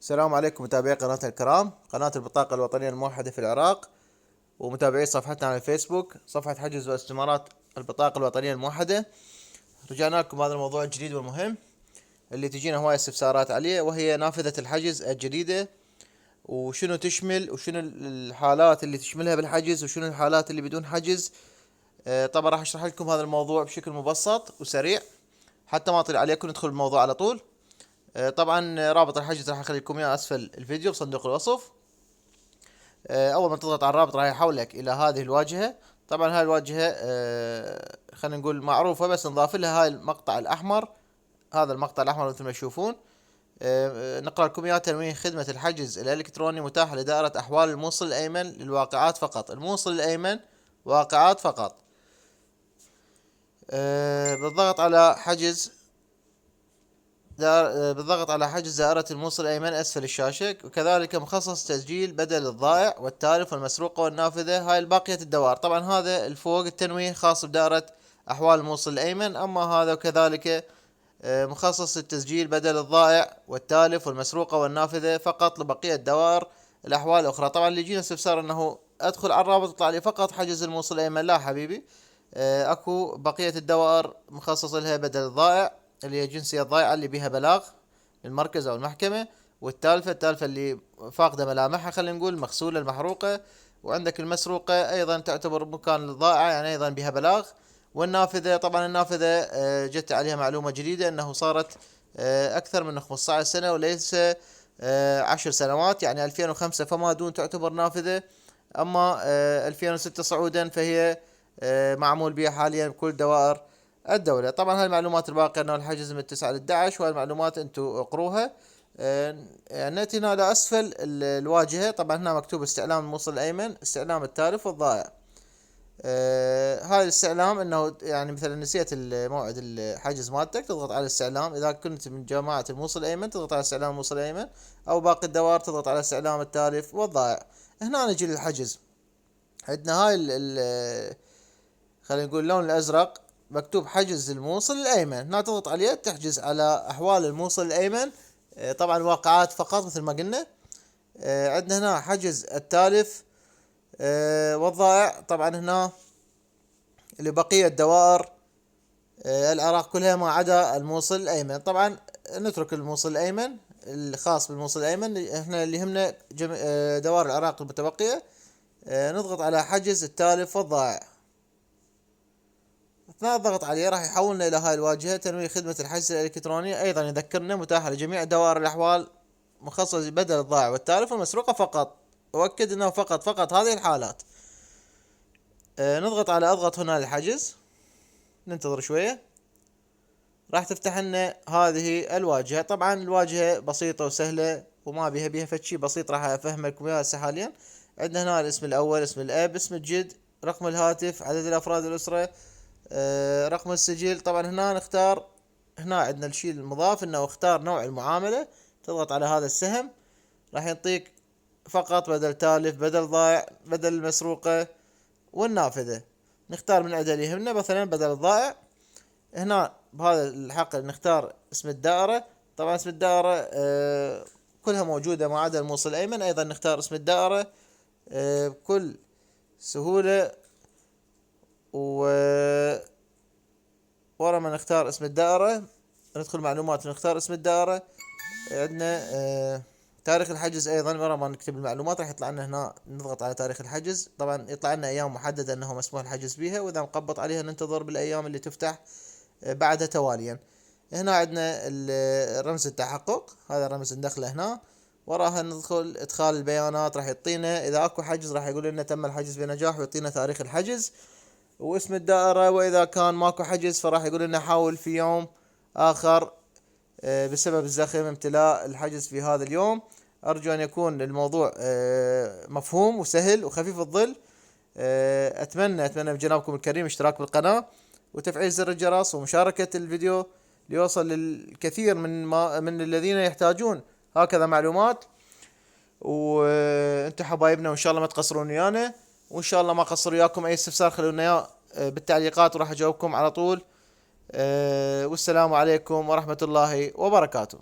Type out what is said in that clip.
السلام عليكم متابعي قناة الكرام، قناة البطاقة الوطنية الموحدة في العراق، ومتابعي صفحتنا على الفيسبوك، صفحة حجز واستمارات البطاقة الوطنية الموحدة. رجعنا لكم بهذا الموضوع الجديد والمهم اللي تجينا هواية استفسارات عليه، وهي نافذة الحجز الجديدة، وشنو تشمل، وشنو الحالات اللي تشملها بالحجز، وشنو الحالات اللي بدون حجز. طبعا راح اشرح لكم هذا الموضوع بشكل مبسط وسريع حتى ما اطيل عليكم، ندخل الموضوع على طول. طبعا رابط الحجز راح اخلي لكم اياه اسفل الفيديو بصندوق الوصف. اول ما تضغط على الرابط راح يحولك الى هذه الواجهة. طبعا هاي الواجهة خلينا نقول معروفة، بس نضاف لها هاي المقطع الاحمر. هذا المقطع الاحمر مثل ما تشوفون. نقرأ لكم اياه: تنويه خدمة الحجز الالكتروني متاح لدائرة احوال الموصل الايمن للواقعات فقط. الموصل الايمن واقعات فقط. بالضغط على حجز بالضغط على حجز دائرة الموصل الأيمن أسفل الشاشة، وكذلك مخصص تسجيل بدل الضائع والتالف والمسروقة والنافذة. هاي الباقية الدوائر. طبعا هذا الفوق التنويه خاص بدائرة أحوال الموصل الأيمن، أما هذا وكذلك مخصص للتسجيل بدل الضائع والتالف والمسروقة والنافذة فقط لبقية دوائر الأحوال الأخرى. طبعا اللي يجينا استفسار أنه أدخل على الرابط يطلع لي فقط حجز الموصل الأيمن، لا حبيبي. أكو بقية الدوائر مخصص لها بدل الضائع اللي هي جنسية ضايعة اللي بيها بلاغ للمركز أو المحكمة، والتالفة اللي فاقدة ملامحها، خلينا نقول مغسولة المحروقة. وعندك المسروقة أيضا تعتبر مكان الضائعة، يعني أيضا بها بلاغ. والنافذة، طبعا النافذة جت عليها معلومة جديدة أنه صارت أكثر من 15 سنة وليس 10 سنوات، يعني 2005 فما دون تعتبر نافذة، أما 2006 صعودا فهي معمول بها حاليا بكل دوائر الدولة. طبعا هاي المعلومات الباقية انه الحجز من 9 ل 11، وهاي المعلومات انتم اقروها. نأتي هنا لأسفل الواجهة. طبعا هنا مكتوب استعلام الموصل الأيمن، استعلام التالف والضائع. هاي الاستعلام انه يعني مثلا نسيت موعد الحجز مالتك، تضغط على الاستعلام. اذا كنت من جماعة الموصل الأيمن تضغط على استعلام الموصل الأيمن، او باقي الدوائر تضغط على استعلام التالف والضائع. هنا نجي للحجز. عندنا هاي خلينا نقول اللون الازرق مكتوب حجز الموصل الايمن، هنا تضغط عليه تحجز على احوال الموصل الايمن. طبعا واقعات فقط مثل ما قلنا. عندنا هنا حجز التالف والضائع. طبعا هنا لبقية دوائر العراق كلها ما عدا الموصل الايمن. طبعا نترك الموصل الايمن الخاص بالموصل الايمن، احنا اللي يهمنا دوائر العراق المتبقية. نضغط على حجز التالف والضائع. اثناء الضغط عليه راح يحولنا الى هاي الواجهة: تنويه خدمة الحجز الالكتروني. ايضا يذكرنا متاحة لجميع دوائر الاحوال، مخصص بدل الضائع والتالف والمسروقة فقط. اؤكد انه فقط هذه الحالات. نضغط على اضغط هنا للحجز، ننتظر شوية، راح تفتح لنا هذه الواجهة. طبعا الواجهة بسيطة وسهلة وما بيها فشي بسيط، راح افهمكم اياها هسه حاليا. عندنا هنا الاسم الاول، اسم الاب، اسم الجد، رقم الهاتف، عدد الافراد الاسرة، رقم السجل. طبعا هنا نختار، هنا عندنا الشيء المضاف انه اختار نوع المعاملة. تضغط على هذا السهم راح يعطيك فقط بدل تالف، بدل ضائع، بدل المسروقة والنافذة. نختار من عدة اللي يهمنا، مثلا بدل الضائع. هنا بهذا الحقل نختار اسم الدائرة. طبعا اسم الدائرة كلها موجودة ما عدا الموصل الأيمن. أيضا نختار اسم الدائرة بكل سهولة. و ورا ما نختار اسم الدائرة ندخل معلومات ونختار اسم الدائرة. عندنا تاريخ الحجز. ايضا ورا ما نكتب المعلومات راح يطلع لنا هنا، نضغط على تاريخ الحجز. طبعا يطلع لنا ايام محددة انه مسموح الحجز بها، واذا نقبض عليها ننتظر بالايام اللي تفتح بعدها تواليا. هنا عندنا رمز التحقق، هذا الرمز ندخله هنا. وراها ندخل ادخال البيانات، راح يعطينا اذا اكو حجز راح يقول لنا تم الحجز بنجاح، ويعطينا تاريخ الحجز واسم الدائرة. واذا كان ماكو حجز فراح يقول لنا حاول في يوم اخر بسبب الزخم امتلاء الحجز في هذا اليوم. ارجو ان يكون الموضوع مفهوم وسهل وخفيف الظل. اتمنى من جنابكم الكريم اشتراك بالقناة وتفعيل زر الجرس ومشاركة الفيديو ليوصل للكثير من الذين يحتاجون هكذا معلومات. وانتم حبايبنا، وان شاء الله ما تقصرون ويانا، وان شاء الله ما قصر وياكم. اي استفسار خلونا اياه بالتعليقات وراح اجاوبكم على طول. والسلام عليكم ورحمة الله وبركاته.